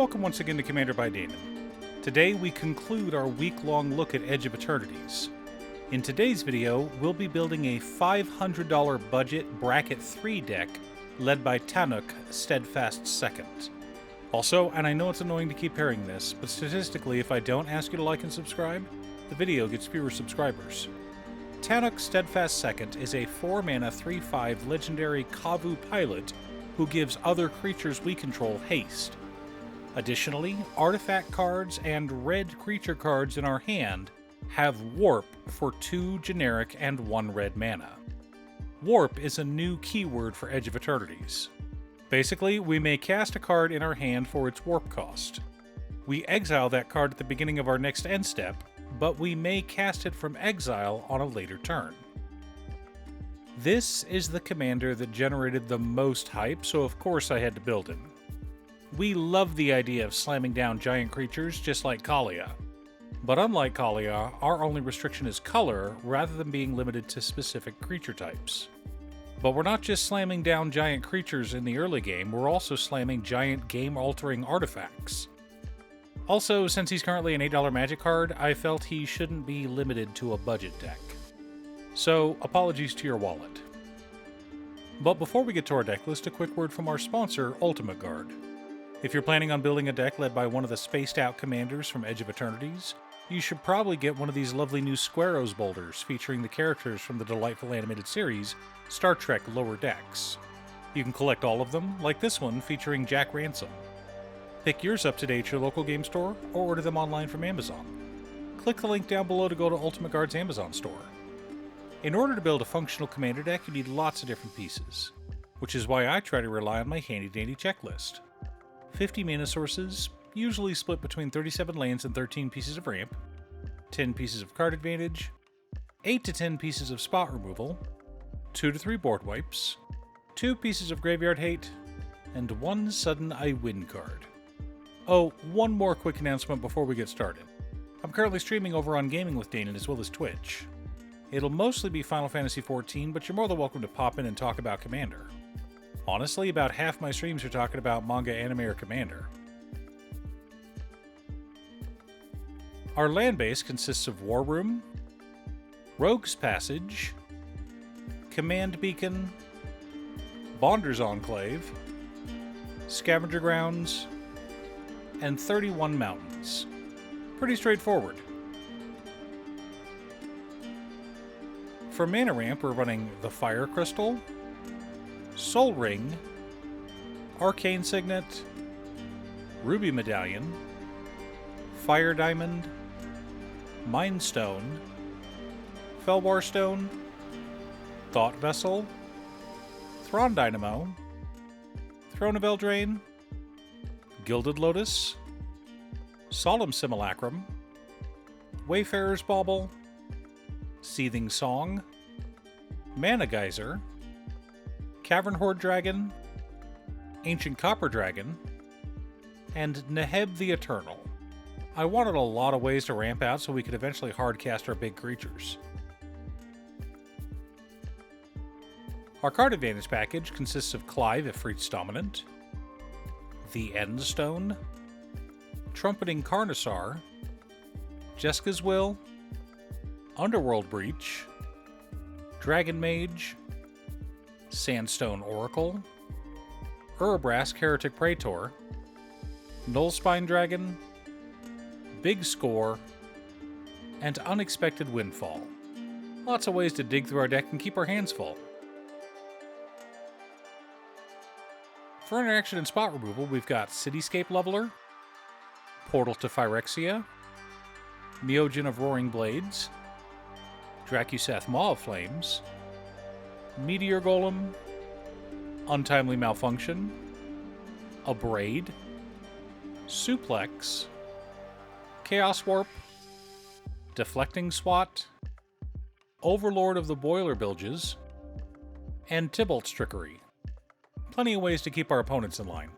Welcome once again to Commander by Damon. Today we conclude our week-long look at Edge of Eternities. In today's video, we'll be building a $500 budget Bracket 3 deck led by Tannuk, Steadfast 2nd. Also, and I know it's annoying to keep hearing this, but statistically if I don't ask you to like and subscribe, the video gets fewer subscribers. Tannuk, Steadfast 2nd is a 4-mana 3/5 legendary Kavu pilot who gives other creatures we control haste. Additionally, artifact cards and red creature cards in our hand have Warp for 2 generic and 1 red mana. Warp is a new keyword for Edge of Eternities. Basically, we may cast a card in our hand for its Warp cost. We exile that card at the beginning of our next end step, but we may cast it from exile on a later turn. This is the commander that generated the most hype, so of course I had to build him. We love the idea of slamming down giant creatures just like Kaalia. But unlike Kaalia, our only restriction is color rather than being limited to specific creature types. But we're not just slamming down giant creatures in the early game, we're also slamming giant game-altering artifacts. Also, since he's currently an $8 Magic card, I felt he shouldn't be limited to a budget deck. So, apologies to your wallet. But before we get to our deck list, a quick word from our sponsor, Ultimate Guard. If you're planning on building a deck led by one of the spaced-out commanders from Edge of Eternities, you should probably get one of these lovely new Squaros boulders featuring the characters from the delightful animated series, Star Trek Lower Decks. You can collect all of them, like this one featuring Jack Ransom. Pick yours up today at your local game store, or order them online from Amazon. Click the link down below to go to Ultimate Guard's Amazon store. In order to build a functional commander deck, you need lots of different pieces, which is why I try to rely on my handy-dandy checklist. 50 mana sources, usually split between 37 lands and 13 pieces of ramp, 10 pieces of card advantage, 8 to 10 pieces of spot removal, 2 to 3 board wipes, 2 pieces of graveyard hate, and 1 sudden I win card. Oh, one more quick announcement before we get started. I'm currently streaming over on Gaming with Danon as well as Twitch. It'll mostly be Final Fantasy XIV, but you're more than welcome to pop in and talk about Commander. Honestly, about half my streams are talking about manga, anime, or Commander. Our land base consists of War Room, Rogue's Passage, Command Beacon, Bonder's Enclave, Scavenger Grounds, and 31 mountains. Pretty straightforward. For mana ramp, we're running the Fire Crystal, Soul Ring, Arcane Signet, Ruby Medallion, Fire Diamond, Mind Stone, Felbar Stone, Thought Vessel, Thrawn Dynamo, Throne of Eldraine, Gilded Lotus, Solemn Simulacrum, Wayfarer's Bauble, Seething Song, Mana Geyser, Cavern Horde Dragon, Ancient Copper Dragon, and Neheb the Eternal. I wanted a lot of ways to ramp out so we could eventually hardcast our big creatures. Our card advantage package consists of Clive Ifrit's Dominant, the Endstone, Trumpeting Carnosaur, Jeska's Will, Underworld Breach, Dragon Mage, Sandstone Oracle, Urabrask Heretic Praetor, Nullspine Dragon, Big Score, and Unexpected Windfall. Lots of ways to dig through our deck and keep our hands full. For interaction and spot removal, we've got Cityscape Leveler, Portal to Phyrexia, Myojin of Roaring Blades, Drakuseth Maw of Flames, Meteor Golem, Untimely Malfunction, Abrade, Suplex, Chaos Warp, Deflecting Swat, Overlord of the Boiler Bilges, and Tybalt's Trickery. Plenty of ways to keep our opponents in line.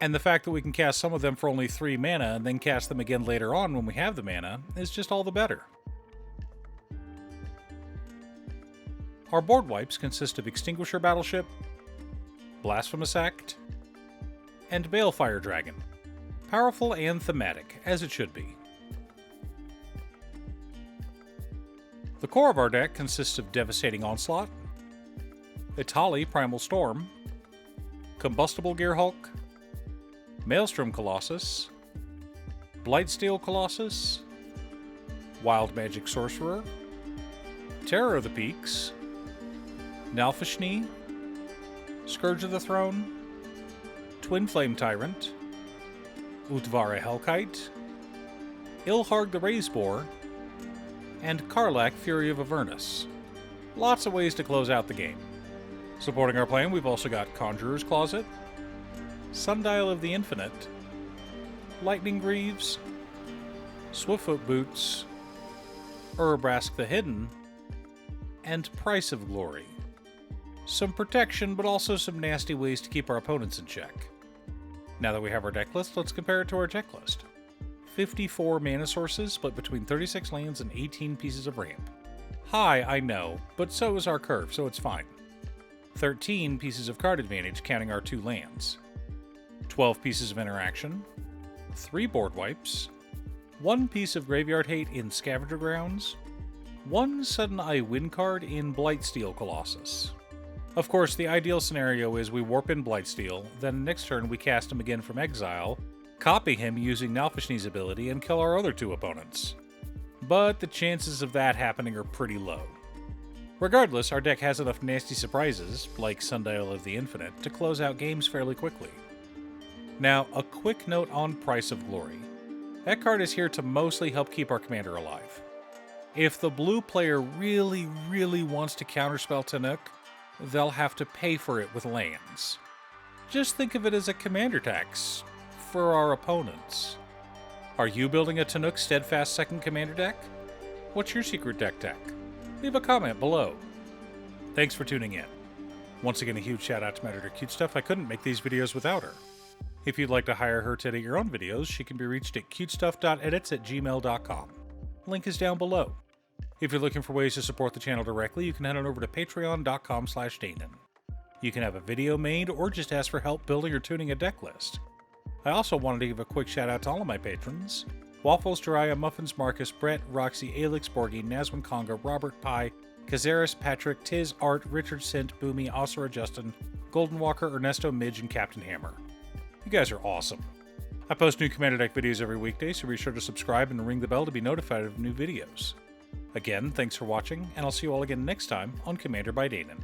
And the fact that we can cast some of them for only 3 mana and then cast them again later on when we have the mana is just all the better. Our board wipes consist of Extinguisher Battleship, Blasphemous Act, and Balefire Dragon. Powerful and thematic, as it should be. The core of our deck consists of Devastating Onslaught, Itali Primal Storm, Combustible Gearhulk, Maelstrom Colossus, Blightsteel Colossus, Wild Magic Sorcerer, Terror of the Peaks, Nalfashni, Scourge of the Throne, Twin Flame Tyrant, Utvara Hellkite, Ilharg the Razeboar, and Karlak Fury of Avernus. Lots of ways to close out the game. Supporting our plan, we've also got Conjurer's Closet, Sundial of the Infinite, Lightning Greaves, Swiftfoot Boots, Urabrask the Hidden, and Price of Glory. Some protection, but also some nasty ways to keep our opponents in check. Now that we have our deck list, let's compare it to our checklist. 54 mana sources split between 36 lands and 18 pieces of ramp. High, I know, but so is our curve, so it's fine. 13 pieces of card advantage, counting our 2 lands. 12 pieces of interaction. 3 board wipes. 1 piece of graveyard hate in Scavenger Grounds. 1 Sudden I Win card in Blightsteel Colossus. Of course, the ideal scenario is we warp in Blightsteel, then next turn we cast him again from exile, copy him using Nalfashni's ability, and kill our other 2 opponents. But the chances of that happening are pretty low. Regardless, our deck has enough nasty surprises, like Sundial of the Infinite, to close out games fairly quickly. Now, a quick note on Price of Glory. That card is here to mostly help keep our commander alive. If the blue player really wants to counterspell Tannuk, they'll have to pay for it with lands. Just think of it as a commander tax for our opponents. Are you building a Tannuk Steadfast second commander deck? What's your secret deck tech? Leave a comment below. Thanks for tuning in. Once again, a huge shout out to my editor cutestuff. I couldn't make these videos without her. If you'd like to hire her to edit your own videos, she can be reached at cutestuff.edits@gmail.com. Link is down below. If you're looking for ways to support the channel directly, you can head on over to patreon.com/Danon. You can have a video made or just ask for help building or tuning a deck list. I also wanted to give a quick shout out to all of my patrons: Waffles, Jiraiya, Muffins, Marcus, Brett, Roxy, Alix, Borgie, Nazwin Conga, Robert Pye, Kazaris, Patrick, Tiz, Art, Richard Sint, Boomy, Osira Justin, Golden Walker, Ernesto, Midge, and Captain Hammer. You guys are awesome. I post new Commander Deck videos every weekday, so be sure to subscribe and ring the bell to be notified of new videos. Again, thanks for watching, and I'll see you all again next time on Commander by Danon.